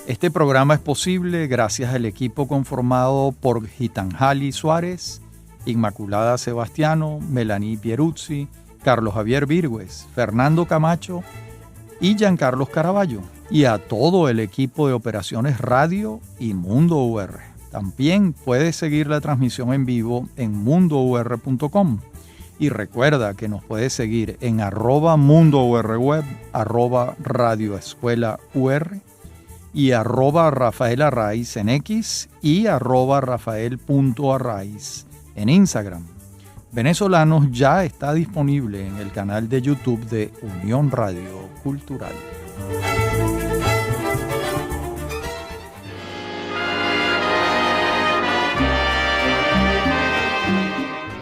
Este programa es posible gracias al equipo conformado por Gitanjali Suárez, Inmaculada Sebastiano, Melanie Pieruzzi, Carlos Javier Virgües, Fernando Camacho y Giancarlos Caraballo, y a todo el equipo de operaciones radio y Mundo UR. También puedes seguir la transmisión en vivo en mundour.com. Y recuerda que nos puedes seguir en @mundourweb, @radioescuelaur y @rafaelarraiz en X y @rafael.arraiz en Instagram. Venezolanos ya está disponible en el canal de YouTube de Unión Radio Cultural.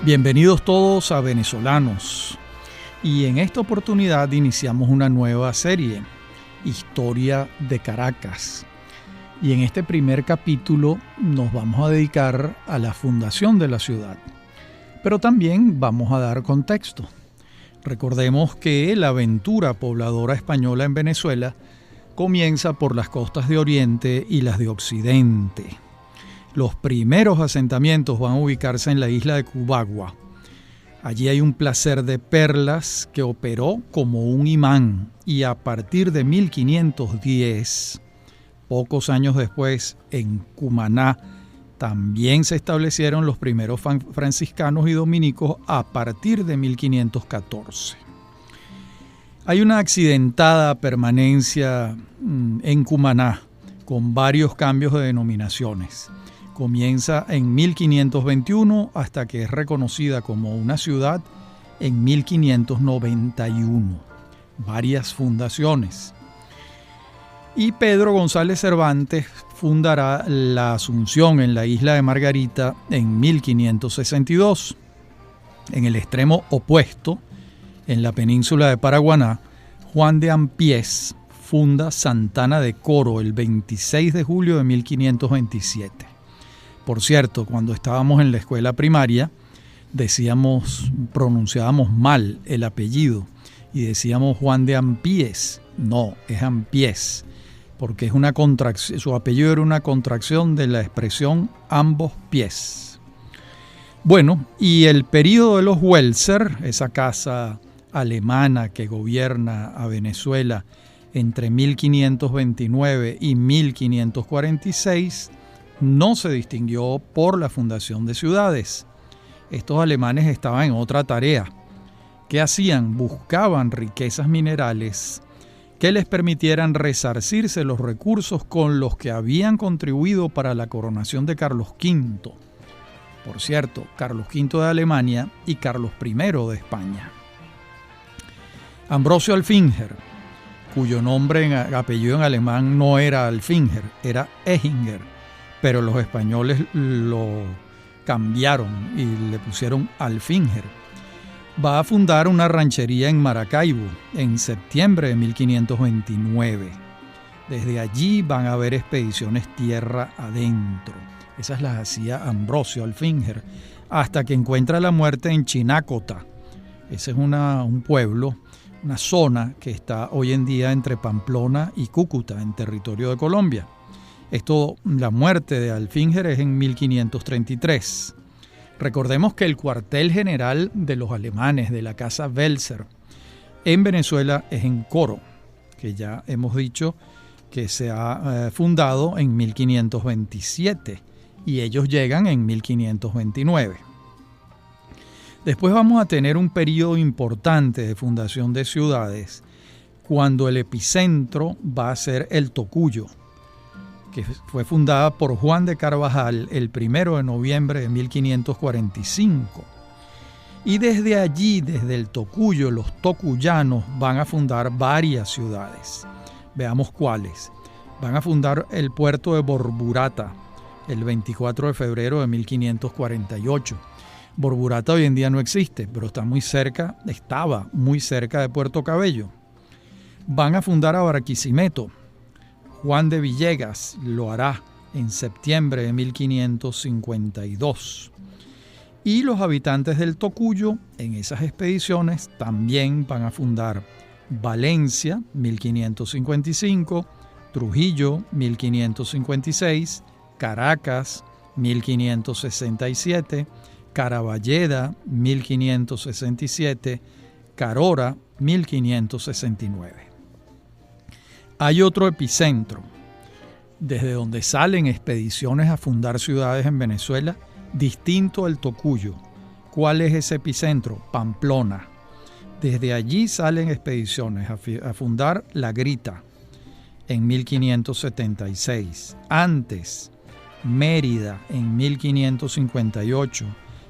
Bienvenidos todos a Venezolanos. Y en esta oportunidad iniciamos una nueva serie, Historia de Caracas. Y en este primer capítulo nos vamos a dedicar a la fundación de la ciudad. Pero también vamos a dar contexto. Recordemos que la aventura pobladora española en Venezuela comienza por las costas de Oriente y las de Occidente. Los primeros asentamientos van a ubicarse en la isla de Cubagua. Allí hay un placer de perlas que operó como un imán y a partir de 1510, pocos años después, en Cumaná, también se establecieron los primeros franciscanos y dominicos a partir de 1514. Hay una accidentada permanencia en Cumaná con varios cambios de denominaciones. Comienza en 1521 hasta que es reconocida como una ciudad en 1591. Varias fundaciones. Y Pedro González Cervantes fundará la Asunción en la isla de Margarita en 1562. En el extremo opuesto, en la península de Paraguaná, Juan de Ampiés funda Santana de Coro el 26 de julio de 1527. Por cierto, cuando estábamos en la escuela primaria, pronunciábamos mal el apellido y decíamos Juan de Ampiés. No, es Ampiés, porque es una contracción, su apellido era una contracción de la expresión ambos pies. Bueno, y el período de los Welser, esa casa alemana que gobierna a Venezuela entre 1529 y 1546, no se distinguió por la fundación de ciudades. Estos alemanes estaban en otra tarea. ¿Qué hacían? Buscaban riquezas minerales que les permitieran resarcirse los recursos con los que habían contribuido para la coronación de Carlos V. Por cierto, Carlos V de Alemania y Carlos I de España. Ambrosio Alfinger, cuyo apellido en alemán no era Alfinger, era Ehinger, pero los españoles lo cambiaron y le pusieron Alfinger. Va a fundar una ranchería en Maracaibo en septiembre de 1529. Desde allí van a haber expediciones tierra adentro. Esas las hacía Ambrosio Alfinger, hasta que encuentra la muerte en Chinácota. Ese es un pueblo, una zona que está hoy en día entre Pamplona y Cúcuta, en territorio de Colombia. La muerte de Alfinger es en 1533. Recordemos que el cuartel general de los alemanes de la casa Welser en Venezuela es en Coro, que ya hemos dicho que se ha fundado en 1527 y ellos llegan en 1529. Después vamos a tener un periodo importante de fundación de ciudades cuando el epicentro va a ser el Tocuyo, que fue fundada por Juan de Carvajal el 1 de noviembre de 1545. Y desde allí, desde el Tocuyo, los tocuyanos van a fundar varias ciudades. Veamos cuáles. Van a fundar el puerto de Borburata el 24 de febrero de 1548. Borburata hoy en día no existe, pero estaba muy cerca de Puerto Cabello. Van a fundar a Barquisimeto. Juan de Villegas lo hará en septiembre de 1552. Y los habitantes del Tocuyo en esas expediciones también van a fundar Valencia, 1555, Trujillo, 1556, Caracas, 1567, Caraballeda, 1567, Carora, 1569. Hay otro epicentro, desde donde salen expediciones a fundar ciudades en Venezuela, distinto al Tocuyo. ¿Cuál es ese epicentro? Pamplona. Desde allí salen expediciones a fundar La Grita en 1576. Antes, Mérida en 1558.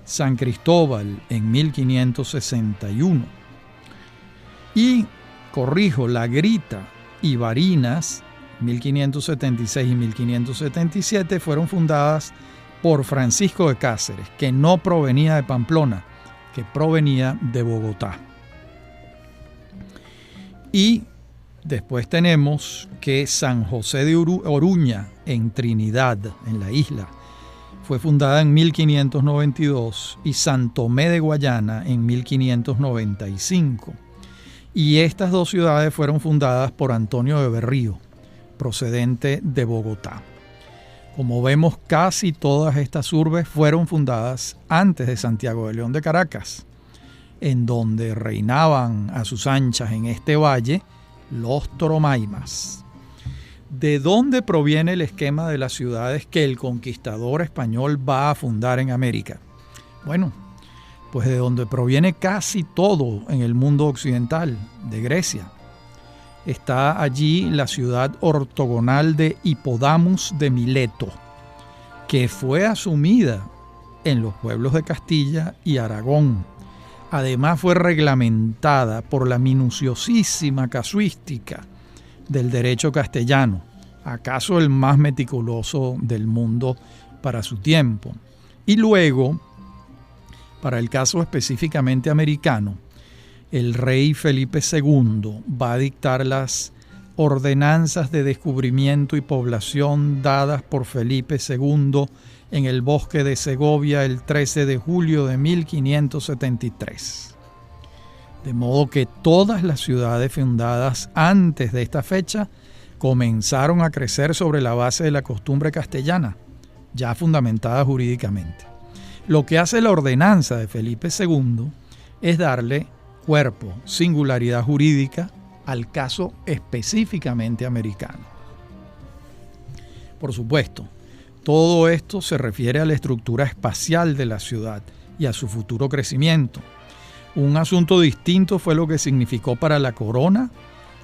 San Cristóbal en 1561. Y, corrijo, La Grita y Barinas, 1576 y 1577, fueron fundadas por Francisco de Cáceres, que no provenía de Pamplona, que provenía de Bogotá. Y después tenemos que San José de Oruña, en Trinidad, en la isla, fue fundada en 1592, y San Tomé de Guayana en 1595. Y estas dos ciudades fueron fundadas por Antonio de Berrío, procedente de Bogotá. Como vemos, casi todas estas urbes fueron fundadas antes de Santiago de León de Caracas, en donde reinaban a sus anchas en este valle los toromaimas. ¿De dónde proviene el esquema de las ciudades que el conquistador español va a fundar en América? Bueno, pues de donde proviene casi todo en el mundo occidental, de Grecia. Está allí la ciudad ortogonal de Hipodamus de Mileto, que fue asumida en los pueblos de Castilla y Aragón. Además fue reglamentada por la minuciosísima casuística del derecho castellano, acaso el más meticuloso del mundo para su tiempo. Y luego, para el caso específicamente americano, el rey Felipe II va a dictar las ordenanzas de descubrimiento y población dadas por Felipe II en el bosque de Segovia el 13 de julio de 1573. De modo que todas las ciudades fundadas antes de esta fecha comenzaron a crecer sobre la base de la costumbre castellana, ya fundamentada jurídicamente. Lo que hace la ordenanza de Felipe II es darle cuerpo, singularidad jurídica al caso específicamente americano. Por supuesto, todo esto se refiere a la estructura espacial de la ciudad y a su futuro crecimiento. Un asunto distinto fue lo que significó para la corona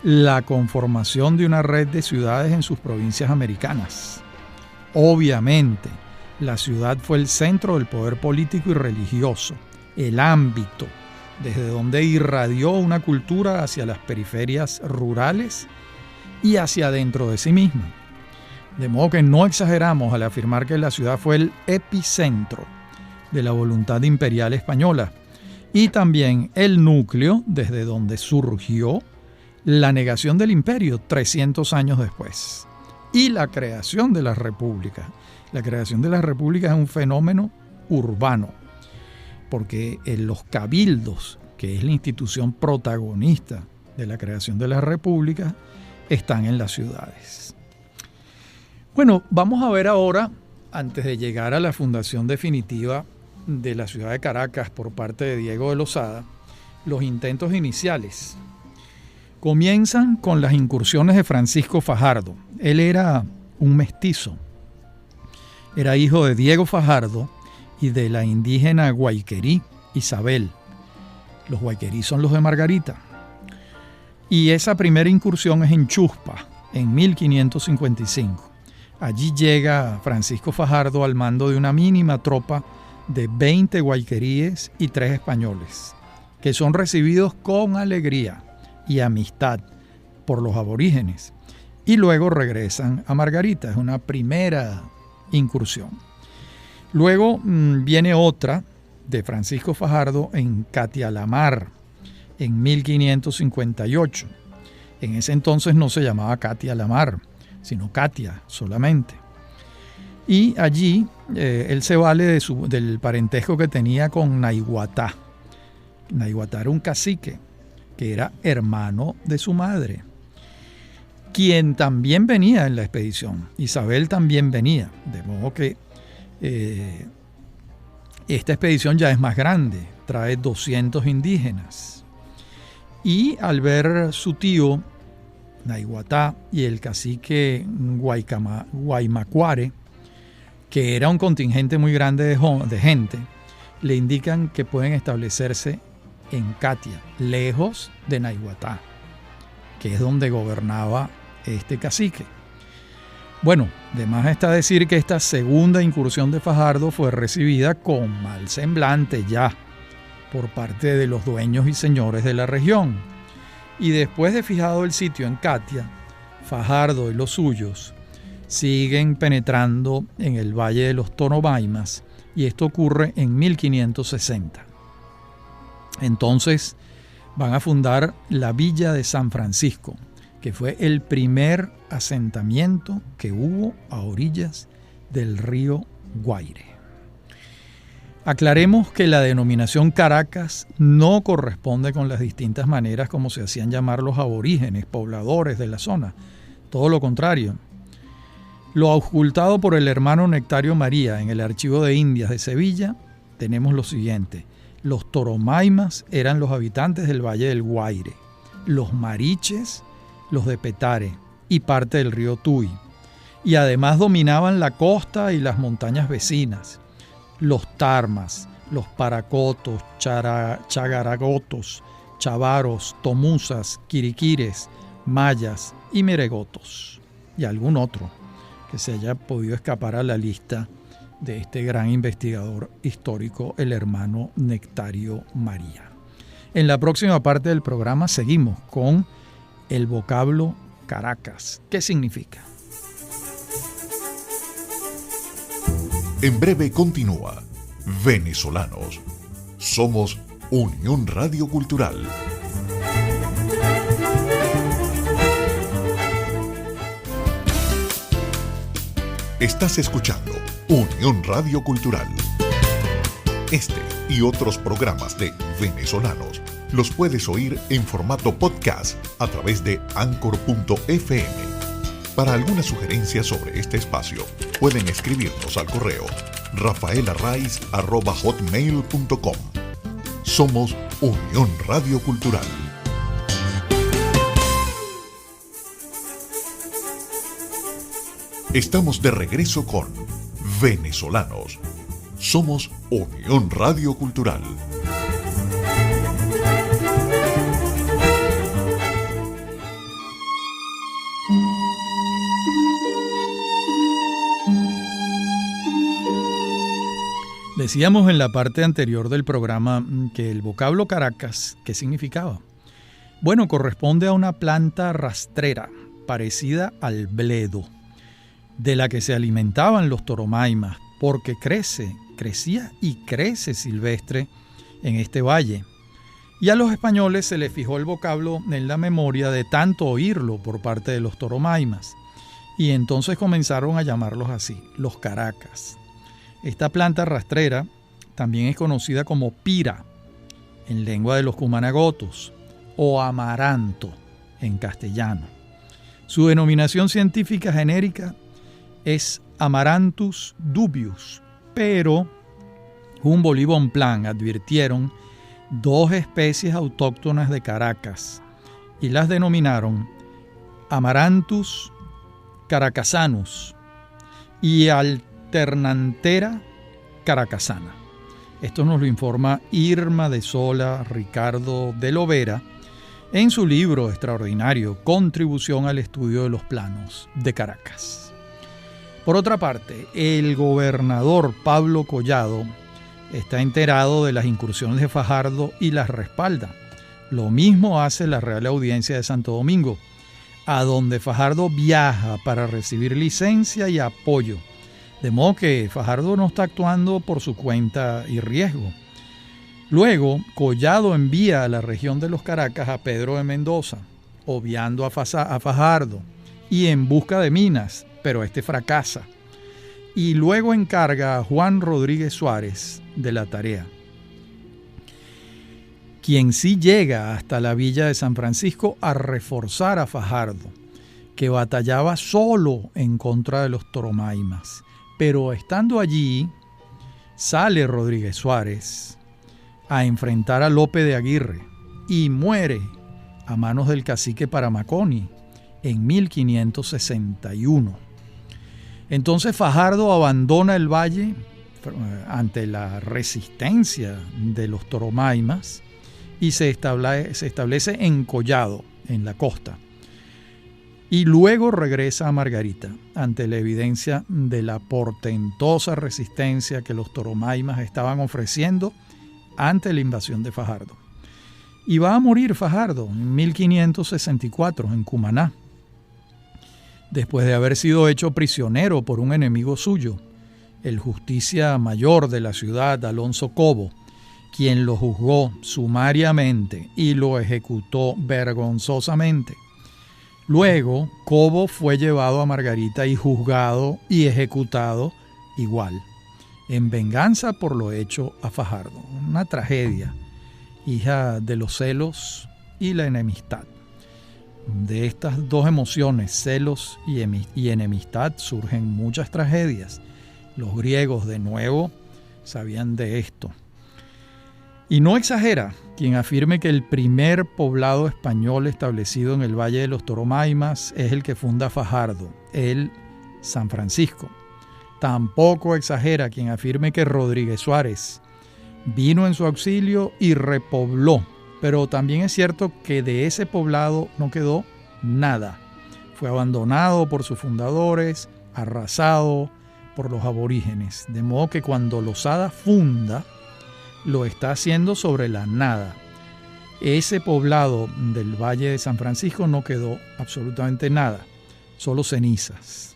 la conformación de una red de ciudades en sus provincias americanas. Obviamente, la ciudad fue el centro del poder político y religioso, el ámbito desde donde irradió una cultura hacia las periferias rurales y hacia dentro de sí misma. De modo que no exageramos al afirmar que la ciudad fue el epicentro de la voluntad imperial española y también el núcleo desde donde surgió la negación del imperio 300 años después y la creación de las repúblicas. La creación de las repúblicas es un fenómeno urbano, porque en los cabildos, que es la institución protagonista de la creación de las repúblicas, están en las ciudades. Bueno, vamos a ver ahora, antes de llegar a la fundación definitiva de la ciudad de Caracas por parte de Diego de Lozada, los intentos iniciales. Comienzan con las incursiones de Francisco Fajardo. Él era un mestizo. Era hijo de Diego Fajardo y de la indígena guayquerí Isabel. Los guayquerí son los de Margarita. Y esa primera incursión es en Chuspa, en 1555. Allí llega Francisco Fajardo al mando de una mínima tropa de 20 guayqueríes y 3 españoles, que son recibidos con alegría y amistad por los aborígenes, y luego regresan a Margarita. Es una primera incursión. Luego viene otra de Francisco Fajardo en Catia-la-Mar, en 1558. En ese entonces no se llamaba Catia-la-Mar, sino Catia solamente. Y allí él se vale del parentesco que tenía con Naiguatá. Naiguatá era un cacique que era hermano de su madre. quien también venía en la expedición. Isabel también venía, de modo que esta expedición ya es más grande, trae 200 indígenas. Y al ver su tío Naiguatá y el cacique Guaymacuare, que era un contingente muy grande de gente, le indican que pueden establecerse en Catia, lejos de Naiguatá, que es donde gobernaba este cacique. Bueno, de más está decir que esta segunda incursión de Fajardo fue recibida con mal semblante ya por parte de los dueños y señores de la región. Y después de fijado el sitio en Catia, Fajardo y los suyos siguen penetrando en el Valle de los Toromaymas, y esto ocurre en 1560. Entonces van a fundar la villa de San Francisco, que fue el primer asentamiento que hubo a orillas del río Guaire. Aclaremos que la denominación Caracas no corresponde con las distintas maneras como se hacían llamar los aborígenes, pobladores de la zona. Todo lo contrario. Lo auscultado por el hermano Nectario María en el Archivo de Indias de Sevilla, tenemos lo siguiente. Los Toromaymas eran los habitantes del Valle del Guaire, los Mariches, los de Petare y parte del río Tuy, y además dominaban la costa y las montañas vecinas, los Tarmas, los Paracotos, Chagaragotos, Chavaros, Tomusas, Quiriquires, Mayas y Meregotos, y algún otro que se haya podido escapar a la lista de este gran investigador histórico, el hermano Nectario María. En la próxima parte del programa seguimos con el vocablo Caracas. ¿Qué significa? En breve continúa Venezolanos. Somos Unión Radio Cultural. Estás escuchando Unión Radio Cultural. Este y otros programas de Venezolanos los puedes oír en formato podcast a través de Anchor.fm. Para alguna sugerencia sobre este espacio, pueden escribirnos al correo rafaelarraiz@hotmail.com. Somos Unión Radio Cultural. Estamos de regreso con Venezolanos. Somos Unión Radio Cultural. Decíamos en la parte anterior del programa que el vocablo Caracas, ¿qué significaba? Bueno, corresponde a una planta rastrera parecida al bledo, de la que se alimentaban los Toromaymas, porque crecía y crece silvestre en este valle. Y a los españoles se les fijó el vocablo en la memoria de tanto oírlo por parte de los Toromaymas, y entonces comenzaron a llamarlos así, los Caracas. Esta planta rastrera también es conocida como pira en lengua de los cumanagotos o amaranto en castellano. Su denominación científica genérica es Amaranthus dubius, pero Humboldt y Bonpland advirtieron 2 especies autóctonas de Caracas y las denominaron Amaranthus caracasanus y Alternantera caracasana. Esto nos lo informa Irma de Sola Ricardo de Lovera en su libro extraordinario Contribución al estudio de los planos de Caracas. Por otra parte, el gobernador Pablo Collado está enterado de las incursiones de Fajardo y las respalda. Lo mismo hace la Real Audiencia de Santo Domingo, a donde Fajardo viaja para recibir licencia y apoyo. De modo que Fajardo no está actuando por su cuenta y riesgo. Luego, Collado envía a la región de los Caracas a Pedro de Mendoza, obviando a Fajardo, y en busca de minas, pero este fracasa. Y luego encarga a Juan Rodríguez Suárez de la tarea, quien sí llega hasta la villa de San Francisco a reforzar a Fajardo, que batallaba solo en contra de los toromaimas. Pero estando allí, sale Rodríguez Suárez a enfrentar a Lope de Aguirre y muere a manos del cacique Paramaconi en 1561. Entonces Fajardo abandona el valle ante la resistencia de los toromaimas y se establece en Collado, en la costa. Y luego regresa a Margarita ante la evidencia de la portentosa resistencia que los toromaimas estaban ofreciendo ante la invasión de Fajardo. Y va a morir Fajardo en 1564 en Cumaná, después de haber sido hecho prisionero por un enemigo suyo, el justicia mayor de la ciudad, Alonso Cobo, quien lo juzgó sumariamente y lo ejecutó vergonzosamente. Luego, Cobo fue llevado a Margarita y juzgado y ejecutado igual, en venganza por lo hecho a Fajardo. Una tragedia, hija de los celos y la enemistad. De estas dos emociones, celos y enemistad, surgen muchas tragedias. Los griegos, de nuevo, sabían de esto. Y no exagera quien afirme que el primer poblado español establecido en el Valle de los Toromaimas es el que funda Fajardo, el San Francisco. Tampoco exagera quien afirme que Rodríguez Suárez vino en su auxilio y repobló, pero también es cierto que de ese poblado no quedó nada. Fue abandonado por sus fundadores, arrasado por los aborígenes, de modo que cuando Losada funda, lo está haciendo sobre la nada. Ese poblado del Valle de San Francisco no quedó absolutamente nada, solo cenizas.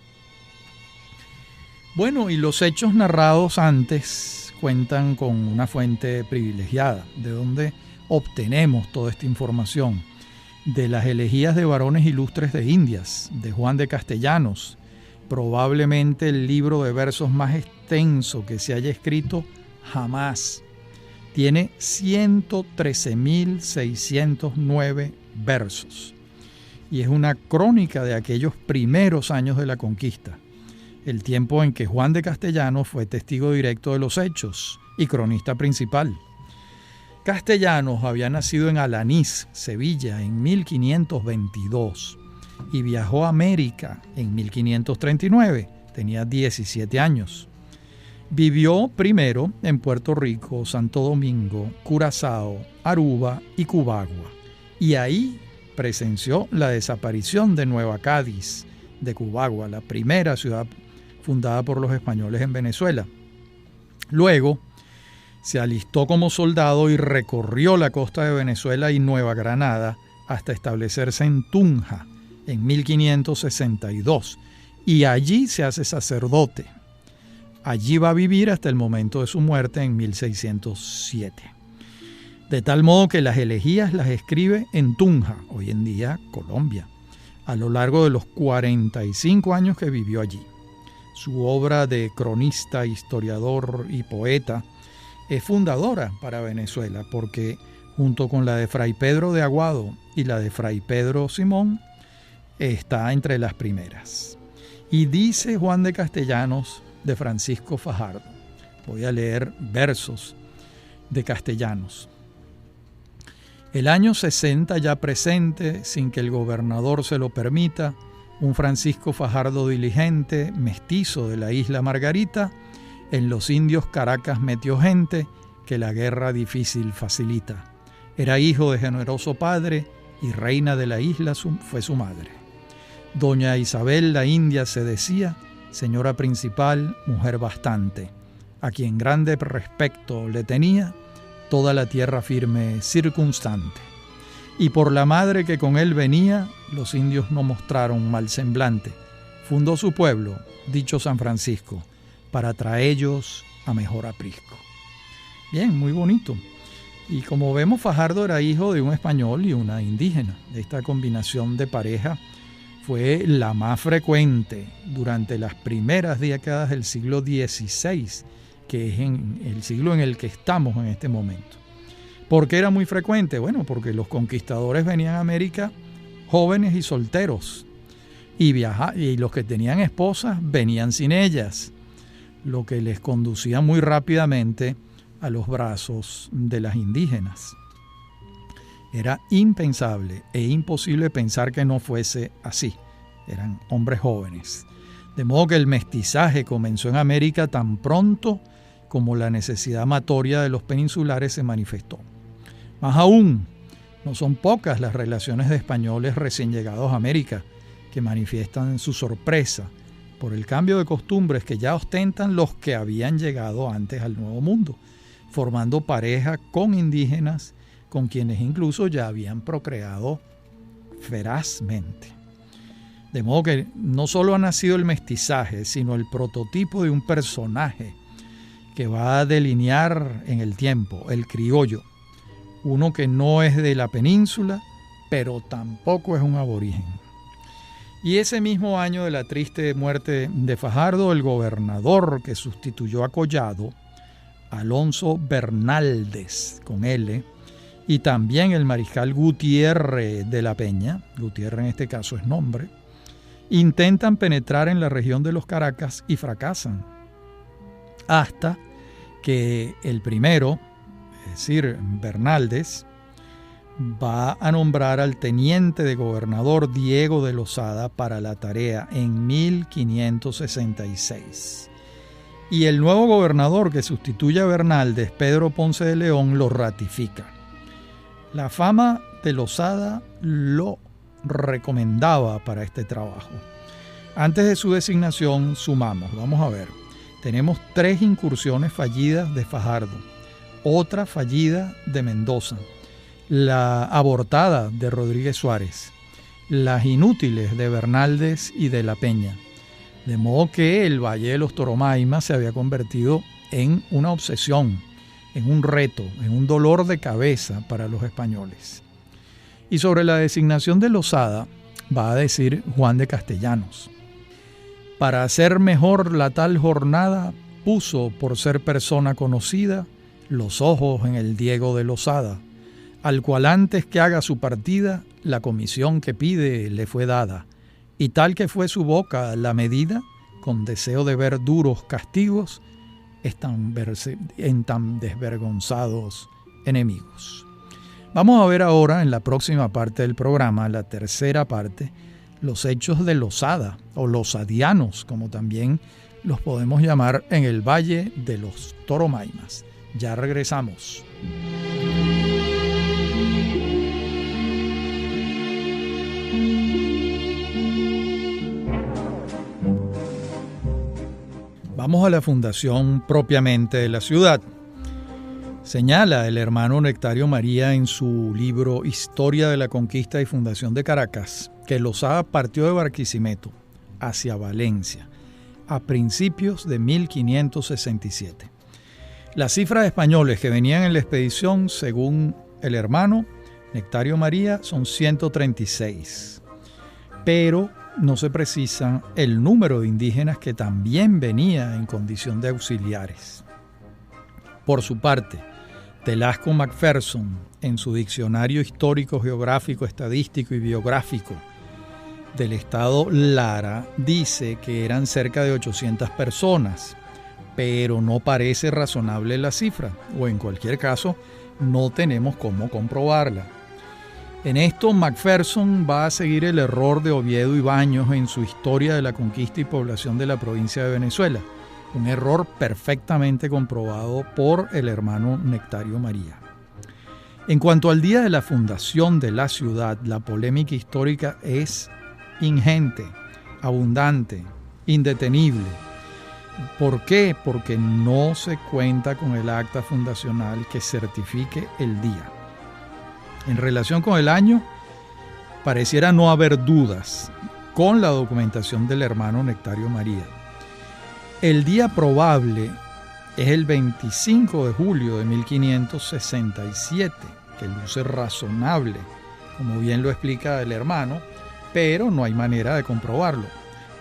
Bueno, y los hechos narrados antes cuentan con una fuente privilegiada, de donde obtenemos toda esta información, de las elegías de varones ilustres de Indias, de Juan de Castellanos, probablemente el libro de versos más extenso que se haya escrito jamás. Tiene 113.609 versos y es una crónica de aquellos primeros años de la conquista, el tiempo en que Juan de Castellanos fue testigo directo de los hechos y cronista principal. Castellanos había nacido en Alanís, Sevilla, en 1522 y viajó a América en 1539. Tenía 17 años. Vivió primero en Puerto Rico, Santo Domingo, Curazao, Aruba y Cubagua. Y ahí presenció la desaparición de Nueva Cádiz, de Cubagua, la primera ciudad fundada por los españoles en Venezuela. Luego se alistó como soldado y recorrió la costa de Venezuela y Nueva Granada hasta establecerse en Tunja en 1562. Y allí se hace sacerdote. Allí va a vivir hasta el momento de su muerte en 1607. De tal modo que las elegías las escribe en Tunja, hoy en día Colombia, a lo largo de los 45 años que vivió allí. Su obra de cronista, historiador y poeta es fundadora para Venezuela porque, junto con la de Fray Pedro de Aguado y la de Fray Pedro Simón, está entre las primeras. Y dice Juan de Castellanos de Francisco Fajardo. Voy a leer versos de Castellanos. El año 60 ya presente, sin que el gobernador se lo permita, un Francisco Fajardo diligente, mestizo de la isla Margarita, en los indios Caracas metió gente que la guerra difícil facilita. Era hijo de generoso padre y reina de la isla fue su madre. Doña Isabel la India se decía, señora principal, mujer bastante, a quien grande respeto le tenía toda la tierra firme circunstante. Y por la madre que con él venía, los indios no mostraron mal semblante. Fundó su pueblo, dicho San Francisco, para traellos a mejor aprisco. Bien, muy bonito. Y como vemos, Fajardo era hijo de un español y una indígena. Esta combinación de pareja fue la más frecuente durante las primeras décadas del siglo XVI, que es el siglo en el que estamos en este momento. ¿Por qué era muy frecuente? Bueno, porque los conquistadores venían a América jóvenes y solteros. y los que tenían esposas venían sin ellas, lo que les conducía muy rápidamente a los brazos de las indígenas. Era impensable e imposible pensar que no fuese así. Eran hombres jóvenes. De modo que el mestizaje comenzó en América tan pronto como la necesidad amatoria de los peninsulares se manifestó. Más aún, no son pocas las relaciones de españoles recién llegados a América que manifiestan su sorpresa por el cambio de costumbres que ya ostentan los que habían llegado antes al Nuevo Mundo, formando pareja con indígenas con quienes incluso ya habían procreado ferazmente. De modo que no solo ha nacido el mestizaje, sino el prototipo de un personaje que va a delinear en el tiempo, el criollo, uno que no es de la península, pero tampoco es un aborigen. Y ese mismo año de la triste muerte de Fajardo, el gobernador que sustituyó a Collado, Alonso Bernaldez, con L, y también el mariscal Gutiérrez de la Peña, Gutiérrez en este caso es nombre, intentan penetrar en la región de los Caracas y fracasan, hasta que el primero, es decir, Bernaldez, va a nombrar al teniente de gobernador Diego de Lozada para la tarea en 1566. Y el nuevo gobernador que sustituye a Bernaldez, Pedro Ponce de León, lo ratifica. La fama de Lozada lo recomendaba para este trabajo. Antes de su designación sumamos, vamos a ver, tenemos 3 incursiones fallidas de Fajardo, otra fallida de Mendoza, la abortada de Rodríguez Suárez, las inútiles de Bernaldez y de la Peña, de modo que el Valle de los Toromaimas se había convertido en una obsesión, en un reto, en un dolor de cabeza para los españoles. Y sobre la designación de Lozada va a decir Juan de Castellanos: para hacer mejor la tal jornada, puso por ser persona conocida los ojos en el Diego de Lozada, al cual antes que haga su partida, la comisión que pide le fue dada, y tal que fue su boca la medida, con deseo de ver duros castigos en tan desvergonzados enemigos. Vamos a ver ahora en la próxima parte del programa, la tercera parte, los hechos de Lozada o lozadianos, como también los podemos llamar en el Valle de los Toromaimas. Ya regresamos. Vamos a la fundación propiamente de la ciudad. Señala el hermano Nectario María en su libro Historia de la Conquista y Fundación de Caracas que Lozada partió de Barquisimeto hacia Valencia a principios de 1567. Las cifras de españoles que venían en la expedición, según el hermano Nectario María, son 136, pero no se precisa el número de indígenas que también venía en condición de auxiliares. Por su parte, Telasco Macpherson, en su Diccionario Histórico, Geográfico, Estadístico y Biográfico del Estado Lara, dice que eran cerca de 800 personas, pero no parece razonable la cifra, o en cualquier caso, no tenemos cómo comprobarla. En esto, Macpherson va a seguir el error de Oviedo y Baños en su Historia de la Conquista y Población de la Provincia de Venezuela, un error perfectamente comprobado por el hermano Nectario María. En cuanto al día de la fundación de la ciudad, la polémica histórica es ingente, abundante, indetenible. ¿Por qué? Porque no se cuenta con el acta fundacional que certifique el día. En relación con el año, pareciera no haber dudas con la documentación del hermano Nectario María. El día probable es el 25 de julio de 1567, que luce razonable, como bien lo explica el hermano, pero no hay manera de comprobarlo.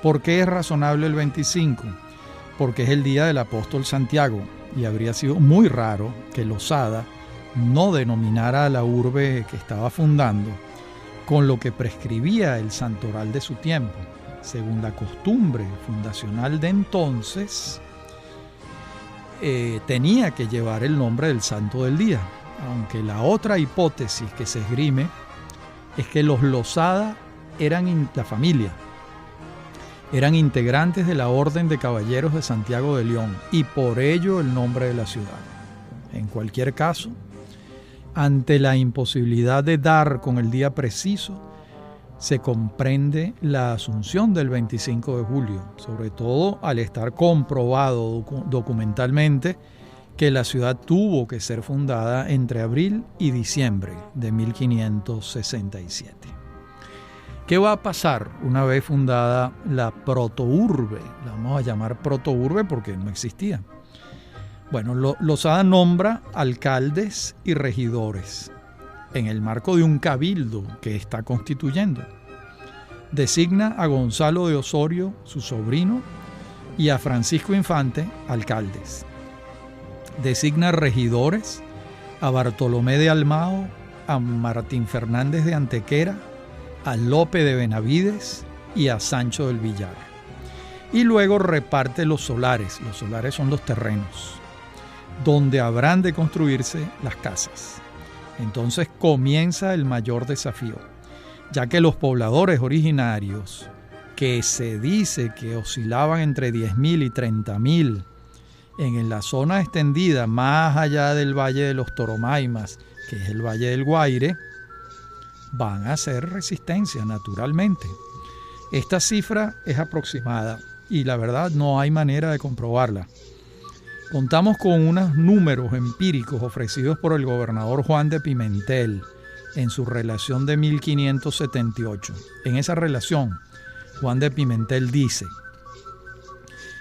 ¿Por qué es razonable el 25? Porque es el día del apóstol Santiago, y habría sido muy raro que Lozada no denominara a la urbe que estaba fundando con lo que prescribía el santoral de su tiempo, según la costumbre fundacional de entonces, tenía que llevar el nombre del santo del día, aunque la otra hipótesis que se esgrime es que los Losada eran la familia, eran integrantes de la Orden de Caballeros de Santiago de León y por ello el nombre de la ciudad. En cualquier caso, ante la imposibilidad de dar con el día preciso, se comprende la asunción del 25 de julio, sobre todo al estar comprobado documentalmente que la ciudad tuvo que ser fundada entre abril y diciembre de 1567. ¿Qué va a pasar una vez fundada la protourbe? La vamos a llamar protourbe porque no existía. Bueno, Losada nombra alcaldes y regidores en el marco de un cabildo que está constituyendo. Designa a Gonzalo de Osorio, su sobrino, y a Francisco Infante, alcaldes. Designa regidores a Bartolomé de Almao, a Martín Fernández de Antequera, a Lope de Benavides y a Sancho del Villar. Y luego reparte los solares. Los solares son los terrenos donde habrán de construirse las casas. Entonces comienza el mayor desafío, ya que los pobladores originarios, que se dice que oscilaban entre 10.000 y 30.000 en la zona extendida más allá del Valle de los Toromaimas, que es el Valle del Guaire, van a hacer resistencia naturalmente. Esta cifra es aproximada y la verdad no hay manera de comprobarla. Contamos con unos números empíricos ofrecidos por el gobernador Juan de Pimentel en su relación de 1578. En esa relación, Juan de Pimentel dice: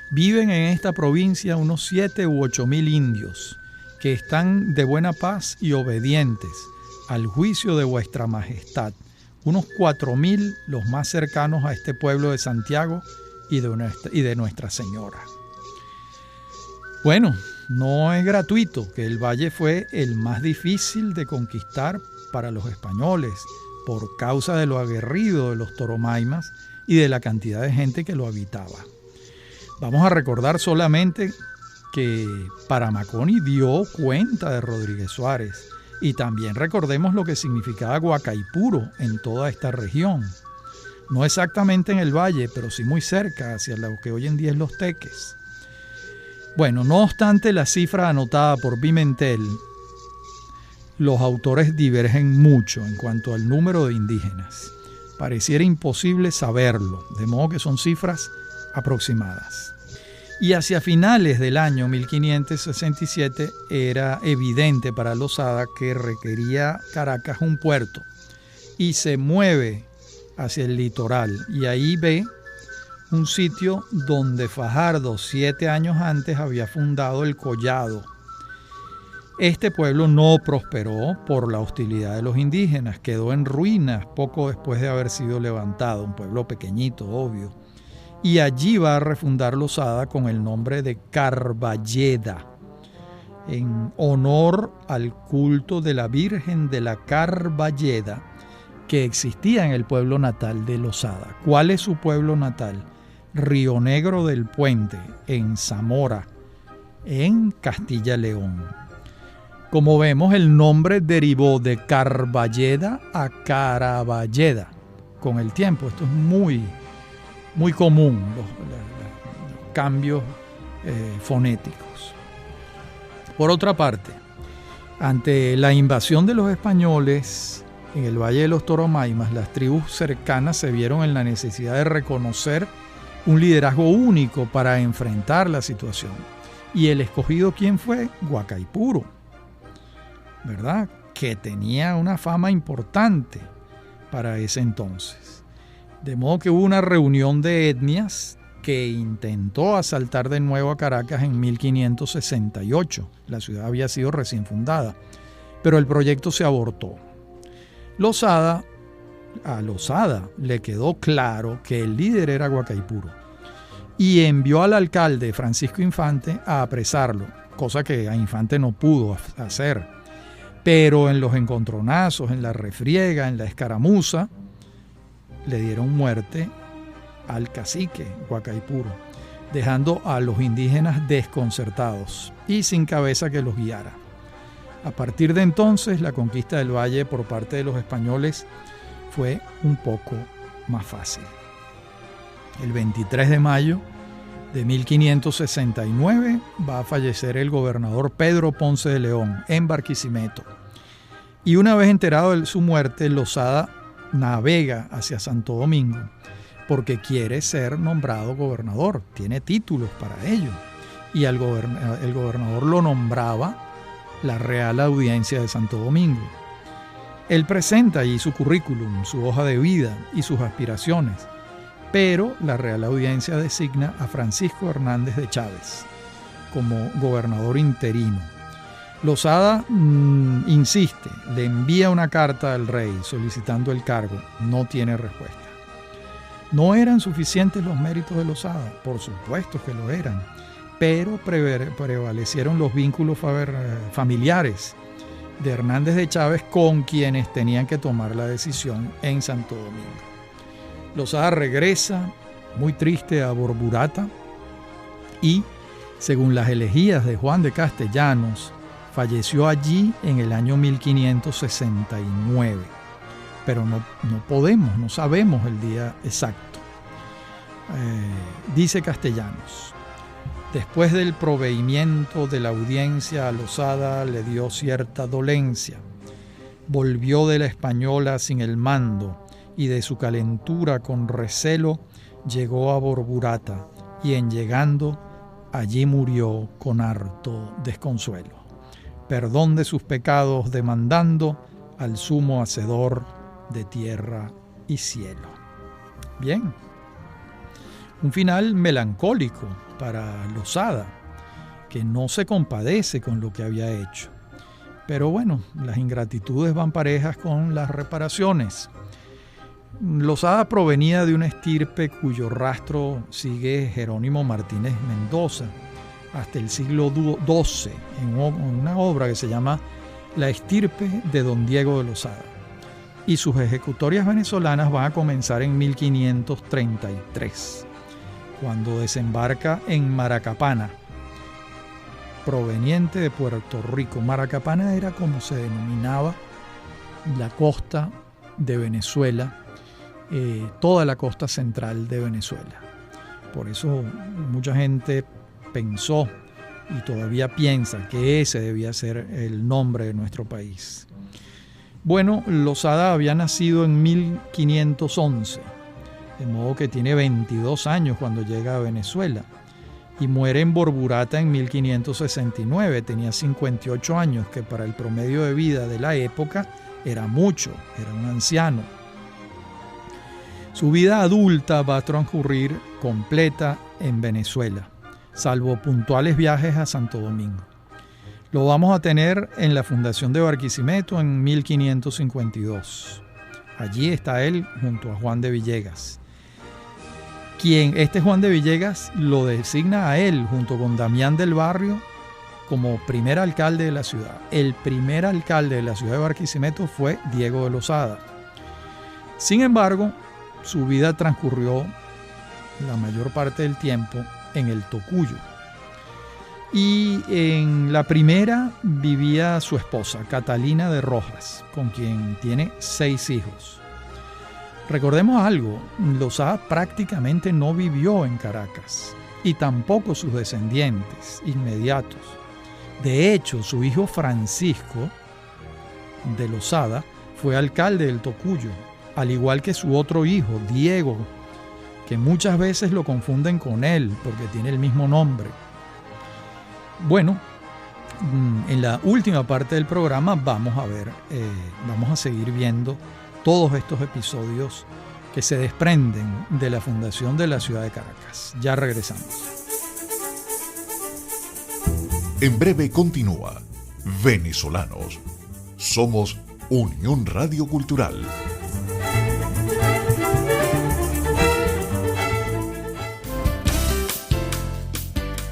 viven en esta provincia unos 7 u 8.000 indios que están de buena paz y obedientes al juicio de vuestra majestad, unos 4.000 los más cercanos a este pueblo de Santiago y de Nuestra Señora. Bueno, no es gratuito que el valle fue el más difícil de conquistar para los españoles por causa de lo aguerrido de los Toromaimas y de la cantidad de gente que lo habitaba. Vamos a recordar solamente que Paramaconi dio cuenta de Rodríguez Suárez y también recordemos lo que significaba Guacaipuro en toda esta región. No exactamente en el valle, pero sí muy cerca, hacia lo que hoy en día es Los Teques. Bueno, no obstante la cifra anotada por Pimentel, los autores divergen mucho en cuanto al número de indígenas. Pareciera imposible saberlo, de modo que son cifras aproximadas. Y hacia finales del año 1567 era evidente para Losada que requería Caracas un puerto y se mueve hacia el litoral y ahí ve un sitio donde Fajardo 7 años antes había fundado el Collado. Este pueblo no prosperó por la hostilidad de los indígenas, quedó en ruinas poco después de haber sido levantado, un pueblo pequeñito, obvio. Y allí va a refundar Losada con el nombre de Carballeda, en honor al culto de la Virgen de la Carballeda que existía en el pueblo natal de Losada. ¿Cuál es su pueblo natal? Río Negro del Puente, en Zamora, en Castilla-León. Como vemos, el nombre derivó de Carballeda a Caraballeda con el tiempo. Esto es muy común, los cambios fonéticos. Por otra parte, ante la invasión de los españoles en el Valle de los Toromaimas, las tribus cercanas se vieron en la necesidad de reconocer un liderazgo único para enfrentar la situación. Y el escogido, ¿quién fue? Guacaipuro, ¿verdad? Que tenía una fama importante para ese entonces. De modo que hubo una reunión de etnias que intentó asaltar de nuevo a Caracas en 1568. La ciudad había sido recién fundada, pero el proyecto se abortó. A Losada le quedó claro que el líder era Guacaipuro y envió al alcalde Francisco Infante a apresarlo, cosa que a Infante no pudo hacer. Pero en los encontronazos, en la refriega, en la escaramuza, le dieron muerte al cacique Guacaipuro, dejando a los indígenas desconcertados y sin cabeza que los guiara. A partir de entonces, la conquista del valle por parte de los españoles fue un poco más fácil. El 23 de mayo de 1569 va a fallecer el gobernador Pedro Ponce de León en Barquisimeto. Y una vez enterado de su muerte, Losada navega hacia Santo Domingo porque quiere ser nombrado gobernador, tiene títulos para ello. Y el gobernador lo nombraba la Real Audiencia de Santo Domingo. Él presenta allí su currículum, su hoja de vida y sus aspiraciones, pero la Real Audiencia designa a Francisco Hernández de Chávez como gobernador interino. Losada insiste, le envía una carta al rey solicitando el cargo, no tiene respuesta. ¿No eran suficientes los méritos de Losada? Por supuesto que lo eran, pero prevalecieron los vínculos familiares de Hernández de Chávez con quienes tenían que tomar la decisión en Santo Domingo. Losada regresa muy triste a Borburata y, según las elegías de Juan de Castellanos, falleció allí en el año 1569, pero no sabemos el día exacto. Dice Castellanos: después del proveimiento de la audiencia a Losada le dio cierta dolencia, volvió de la Española sin el mando y de su calentura con recelo llegó a Borburata y en llegando allí murió con harto desconsuelo, perdón de sus pecados demandando al sumo hacedor de tierra y cielo. Bien, un final melancólico para Losada, que no se compadece con lo que había hecho. Pero bueno, las ingratitudes van parejas con las reparaciones. Losada provenía de una estirpe cuyo rastro sigue Jerónimo Martínez Mendoza hasta el siglo XII en una obra que se llama La estirpe de Don Diego de Losada. Y sus ejecutorias venezolanas van a comenzar en 1533, cuando desembarca en Maracapana, proveniente de Puerto Rico. Maracapana era como se denominaba la costa de Venezuela, toda la costa central de Venezuela. Por eso mucha gente pensó y todavía piensa que ese debía ser el nombre de nuestro país. Bueno, Losada había nacido en 1511, de modo que tiene 22 años cuando llega a Venezuela, y muere en Borburata en 1569. Tenía 58 años, que para el promedio de vida de la época era mucho, era un anciano. Su vida adulta va a transcurrir completa en Venezuela, salvo puntuales viajes a Santo Domingo. Lo vamos a tener en la fundación de Barquisimeto en 1552. Allí está él junto a Juan de Villegas. Este Juan de Villegas lo designa a él junto con Damián del Barrio como primer alcalde de la ciudad. El primer alcalde de la ciudad de Barquisimeto fue Diego de Losada. Sin embargo, su vida transcurrió la mayor parte del tiempo en el Tocuyo. Y en la primera vivía su esposa, Catalina de Rojas, con quien tiene 6 hijos. Recordemos algo, Losada prácticamente no vivió en Caracas, y tampoco sus descendientes inmediatos. De hecho, su hijo Francisco de Losada fue alcalde del Tocuyo, al igual que su otro hijo, Diego, que muchas veces lo confunden con él porque tiene el mismo nombre. Bueno, en la última parte del programa vamos a seguir viendo todos estos episodios que se desprenden de la fundación de la ciudad de Caracas. Ya regresamos. En breve continúa Venezolanos. Somos Unión Radio Cultural.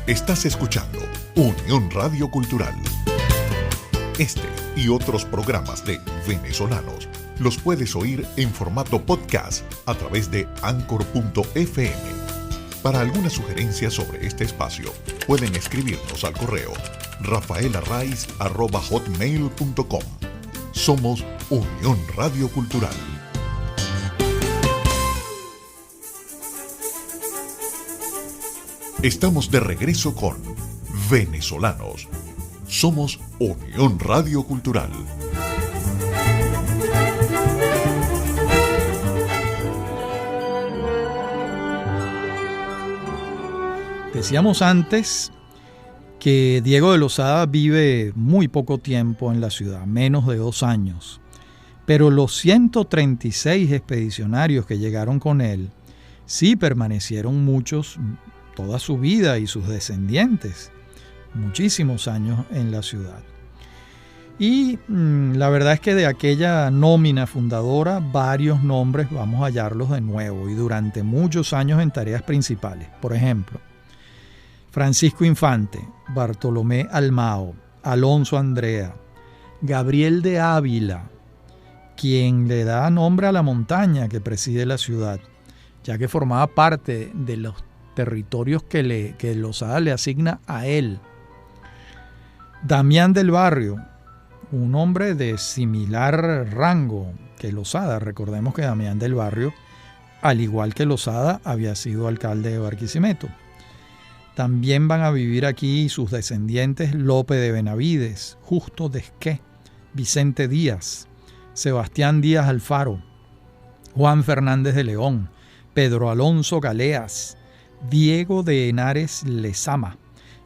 Estás escuchando Unión Radio Cultural. Este y otros programas de Venezolanos los puedes oír en formato podcast a través de anchor.fm. Para alguna sugerencia sobre este espacio, pueden escribirnos al correo rafaelarraiz@hotmail.com. Somos Unión Radio Cultural. Estamos de regreso con Venezolanos. Somos Unión Radio Cultural. Decíamos antes que Diego de Lozada vive muy poco tiempo en la ciudad, menos de 2 años. Pero los 136 expedicionarios que llegaron con él sí permanecieron muchos, toda su vida, y sus descendientes, muchísimos años en la ciudad. Y la verdad es que de aquella nómina fundadora, varios nombres vamos a hallarlos de nuevo y durante muchos años en tareas principales. Por ejemplo, Francisco Infante, Bartolomé Almao, Alonso Andrea, Gabriel de Ávila, quien le da nombre a la montaña que preside la ciudad, ya que formaba parte de los territorios que Lozada le asigna a él. Damián del Barrio, un hombre de similar rango que Lozada. Recordemos que Damián del Barrio, al igual que Lozada, había sido alcalde de Barquisimeto. También van a vivir aquí sus descendientes Lope de Benavides, Justo de Esqué, Vicente Díaz, Sebastián Díaz Alfaro, Juan Fernández de León, Pedro Alonso Galeas, Diego de Henares Lezama,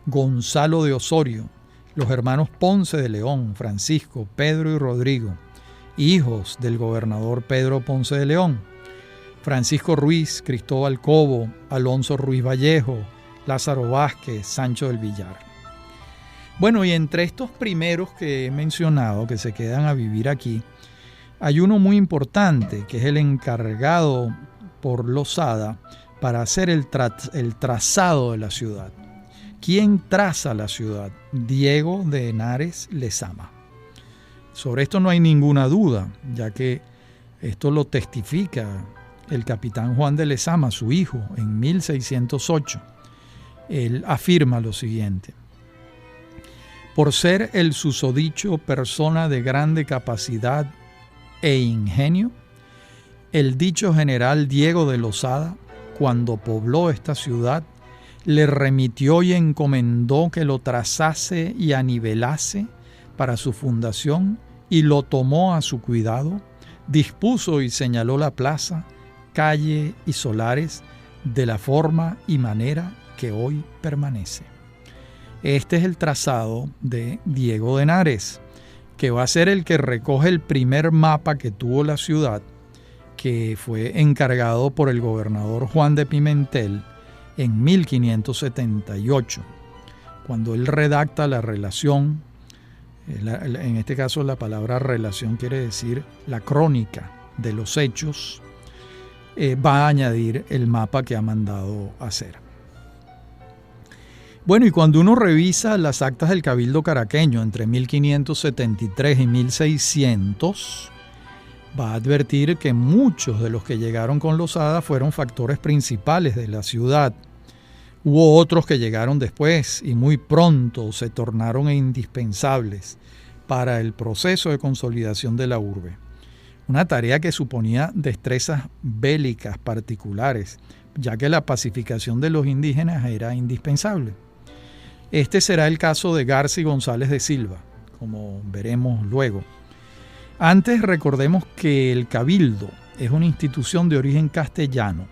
Gonzalo de Osorio, los hermanos Ponce de León, Francisco, Pedro y Rodrigo, hijos del gobernador Pedro Ponce de León, Francisco Ruiz, Cristóbal Cobo, Alonso Ruiz Vallejo, Lázaro Vázquez, Sancho del Villar. Bueno, y entre estos primeros que he mencionado, que se quedan a vivir aquí, hay uno muy importante, que es el encargado por Lozada para hacer el trazado de la ciudad. ¿Quién traza la ciudad? Diego de Henares Lezama. Sobre esto no hay ninguna duda, ya que esto lo testifica el capitán Juan de Lezama, su hijo, en 1608. Él afirma lo siguiente: por ser el susodicho persona de grande capacidad e ingenio, el dicho general Diego de Lozada, cuando pobló esta ciudad, le remitió y encomendó que lo trazase y anivelase para su fundación, y lo tomó a su cuidado, dispuso y señaló la plaza, calle y solares de la forma y manera que hoy permanece. Este es el trazado de Diego de Henares, que va a ser el que recoge el primer mapa que tuvo la ciudad, que fue encargado por el gobernador Juan de Pimentel en 1578, cuando él redacta la relación. En este caso la palabra relación quiere decir la crónica de los hechos. Va a añadir el mapa que ha mandado hacer. Bueno, y cuando uno revisa las actas del Cabildo Caraqueño entre 1573 y 1600, va a advertir que muchos de los que llegaron con Lozada fueron factores principales de la ciudad. Hubo otros que llegaron después y muy pronto se tornaron indispensables para el proceso de consolidación de la urbe. Una tarea que suponía destrezas bélicas particulares, ya que la pacificación de los indígenas era indispensable. Este será el caso de Garci González de Silva, como veremos luego. Antes recordemos que el Cabildo es una institución de origen castellano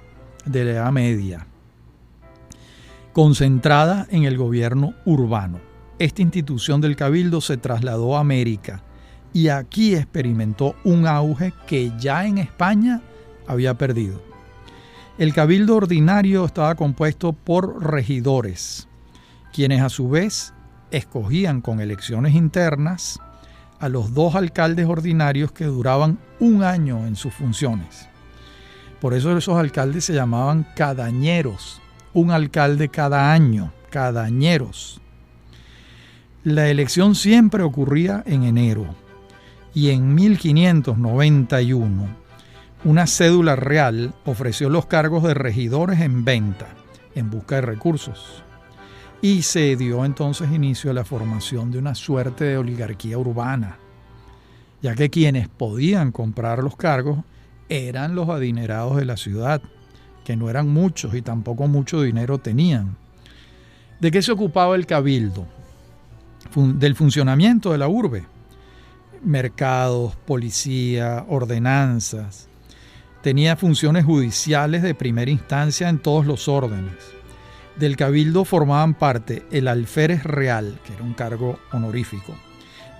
de la Edad Media, concentrada en el gobierno urbano. Esta institución del Cabildo se trasladó a América y aquí experimentó un auge que ya en España había perdido. El Cabildo ordinario estaba compuesto por regidores, quienes a su vez escogían con elecciones internas a los 2 alcaldes ordinarios que duraban 1 año en sus funciones. Por eso esos alcaldes se llamaban cadañeros, un alcalde cada año, cadañeros. La elección siempre ocurría en enero y en 1591 una cédula real ofreció los cargos de regidores en venta en busca de recursos. Y se dio entonces inicio a la formación de una suerte de oligarquía urbana, ya que quienes podían comprar los cargos eran los adinerados de la ciudad, que no eran muchos y tampoco mucho dinero tenían. ¿De qué se ocupaba el cabildo? Del funcionamiento de la urbe. Mercados, policía, ordenanzas. Tenía funciones judiciales de primera instancia en todos los órdenes. Del cabildo formaban parte el alférez real, que era un cargo honorífico,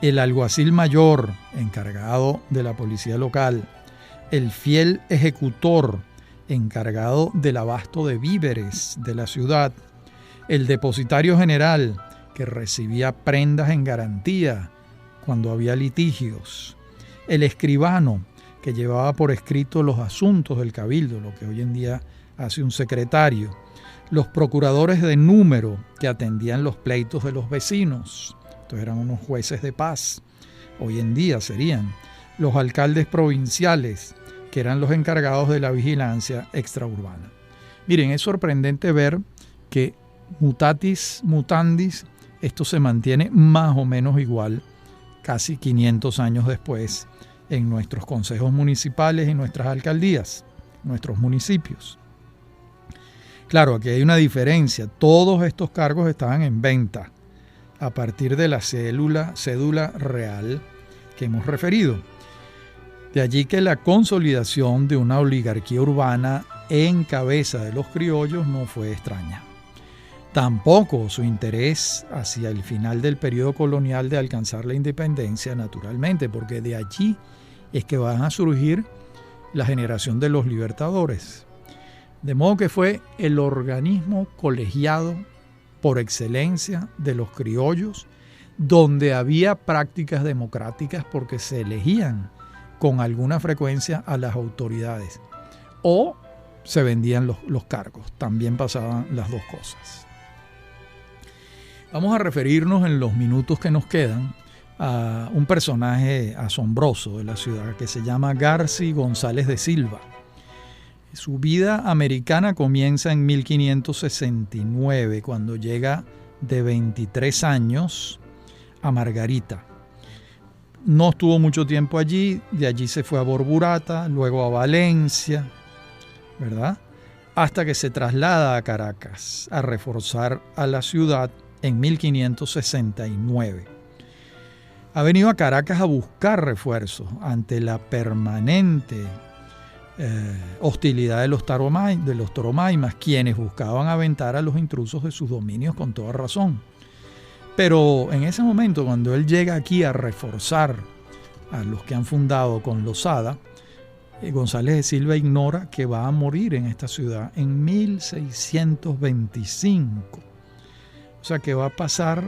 el alguacil mayor, encargado de la policía local, el fiel ejecutor, encargado del abasto de víveres de la ciudad, el depositario general, que recibía prendas en garantía cuando había litigios, el escribano, que llevaba por escrito los asuntos del cabildo, lo que hoy en día hace un secretario, los procuradores de número, que atendían los pleitos de los vecinos, estos eran unos jueces de paz, hoy en día serían los alcaldes provinciales, que eran los encargados de la vigilancia extraurbana. Miren, es sorprendente ver que mutatis mutandis, esto se mantiene más o menos igual casi 500 años después en nuestros consejos municipales y nuestras alcaldías, nuestros municipios. Claro, aquí hay una diferencia. Todos estos cargos estaban en venta a partir de la cédula real que hemos referido. De allí que la consolidación de una oligarquía urbana en cabeza de los criollos no fue extraña. Tampoco su interés hacia el final del periodo colonial de alcanzar la independencia, naturalmente, porque de allí es que van a surgir la generación de los libertadores. De modo que fue el organismo colegiado por excelencia de los criollos, donde había prácticas democráticas porque se elegían con alguna frecuencia a las autoridades o se vendían los cargos. También pasaban las dos cosas. Vamos a referirnos en los minutos que nos quedan a un personaje asombroso de la ciudad que se llama Garci González de Silva. Su vida americana comienza en 1569, cuando llega de 23 años a Margarita. No estuvo mucho tiempo allí, de allí se fue a Borburata, luego a Valencia, ¿verdad? Hasta que se traslada a Caracas a reforzar a la ciudad en 1569. Ha venido a Caracas a buscar refuerzos ante la permanente hostilidad de los toromaimas, quienes buscaban aventar a los intrusos de sus dominios con toda razón. Pero en ese momento, cuando él llega aquí a reforzar a los que han fundado con Losada, González de Silva ignora que va a morir en esta ciudad en 1625. O sea que va a pasar,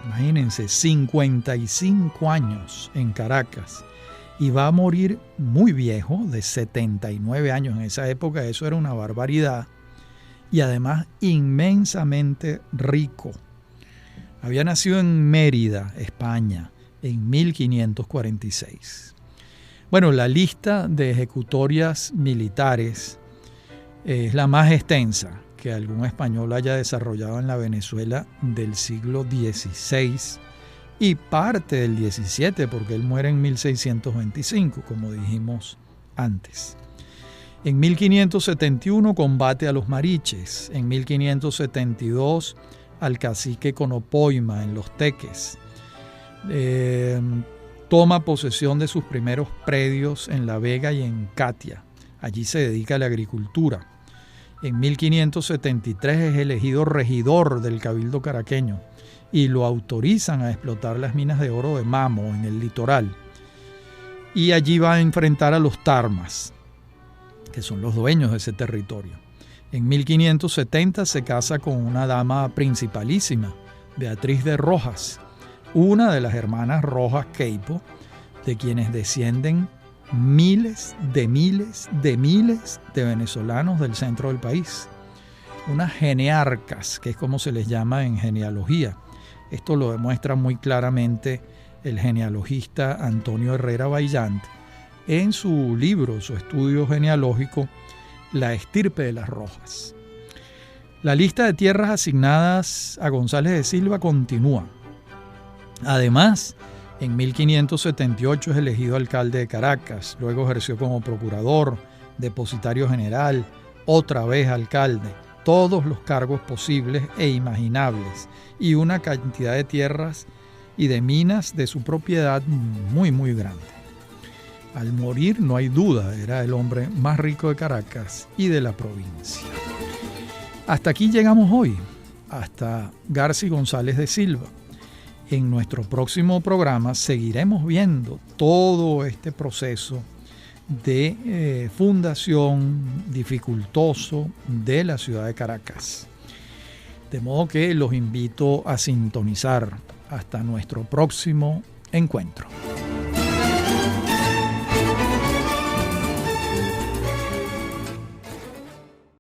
imagínense, 55 años en Caracas y va a morir muy viejo, de 79 años. En esa época eso era una barbaridad y además inmensamente rico. Había nacido en Mérida, España, en 1546. Bueno, la lista de ejecutorias militares es la más extensa que algún español haya desarrollado en la Venezuela del siglo XVI y parte del XVII, porque él muere en 1625, como dijimos antes. En 1571 combate a los mariches, en 1572 al cacique Conopoima en Los Teques. Toma posesión de sus primeros predios en La Vega y en Catia. Allí se dedica a la agricultura. En 1573 es elegido regidor del Cabildo caraqueño y lo autorizan a explotar las minas de oro de Mamo en el litoral. Y allí va a enfrentar a los Tarmas, que son los dueños de ese territorio. En 1570 se casa con una dama principalísima, Beatriz de Rojas, una de las hermanas Rojas Queipo, de quienes descienden miles de venezolanos del centro del país. Unas genearcas, que es como se les llama en genealogía. Esto lo demuestra muy claramente el genealogista Antonio Herrera Vaillant, en su libro, su estudio genealógico, La estirpe de las Rojas. La lista de tierras asignadas a González de Silva continúa. Además, en 1578 es elegido alcalde de Caracas, luego ejerció como procurador, depositario general, otra vez alcalde, todos los cargos posibles e imaginables, y una cantidad de tierras y de minas de su propiedad muy, muy grande. Al morir, no hay duda, era el hombre más rico de Caracas y de la provincia. Hasta aquí llegamos hoy, hasta Garci González de Silva. En nuestro próximo programa seguiremos viendo todo este proceso de fundación dificultoso de la ciudad de Caracas. De modo que los invito a sintonizar hasta nuestro próximo encuentro.